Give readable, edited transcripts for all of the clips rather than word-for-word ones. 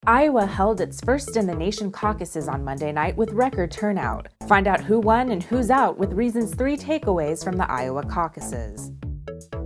Iowa held its first-in-the-nation caucuses on Monday night with record turnout. Find out who won and who's out with Reason's 3 takeaways from the Iowa caucuses.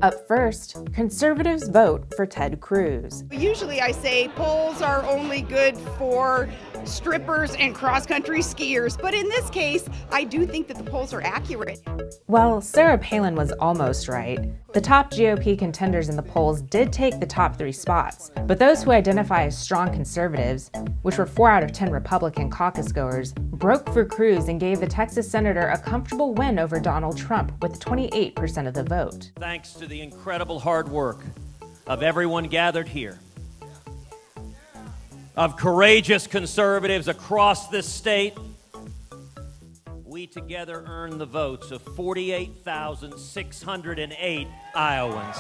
Up first, conservatives vote for Ted Cruz. Usually I say polls are only good for strippers and cross-country skiers, but in this case, I do think that the polls are accurate. Well, Sarah Palin was almost right. The top GOP contenders in the polls did take the top 3 spots, but those who identify as strong conservatives, which were 4 out of 10 Republican caucus goers, broke for Cruz and gave the Texas senator a comfortable win over Donald Trump with 28% of the vote. Thanks to the incredible hard work of everyone gathered here, of courageous conservatives across this state, we together earned the votes of 48,608 Iowans.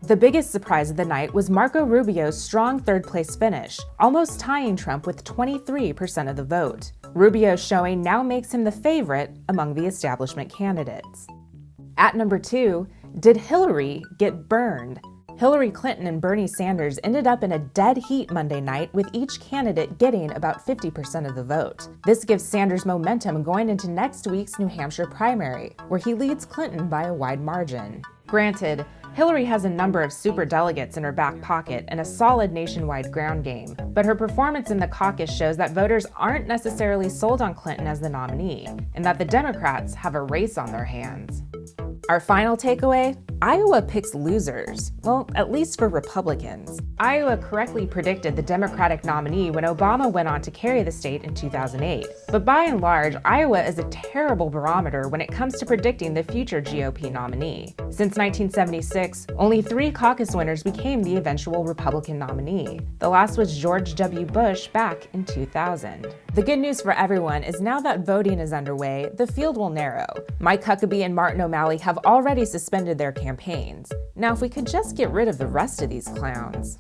The biggest surprise of the night was Marco Rubio's strong third-place finish, almost tying Trump with 23% of the vote. Rubio's showing now makes him the favorite among the establishment candidates. At number 2, did Hillary get burned? Hillary Clinton and Bernie Sanders ended up in a dead heat Monday night, with each candidate getting about 50% of the vote. This gives Sanders momentum going into next week's New Hampshire primary, where he leads Clinton by a wide margin. Granted, Hillary has a number of superdelegates in her back pocket and a solid nationwide ground game, but her performance in the caucus shows that voters aren't necessarily sold on Clinton as the nominee, and that the Democrats have a race on their hands. Our final takeaway? Iowa picks losers. Well, at least for Republicans. Iowa correctly predicted the Democratic nominee when Obama went on to carry the state in 2008. But by and large, Iowa is a terrible barometer when it comes to predicting the future GOP nominee. Since 1976, only 3 caucus winners became the eventual Republican nominee. The last was George W. Bush back in 2000. The good news for everyone is now that voting is underway, the field will narrow. Mike Huckabee and Martin O'Malley have already suspended their campaigns. Now, if we could just get rid of the rest of these clowns.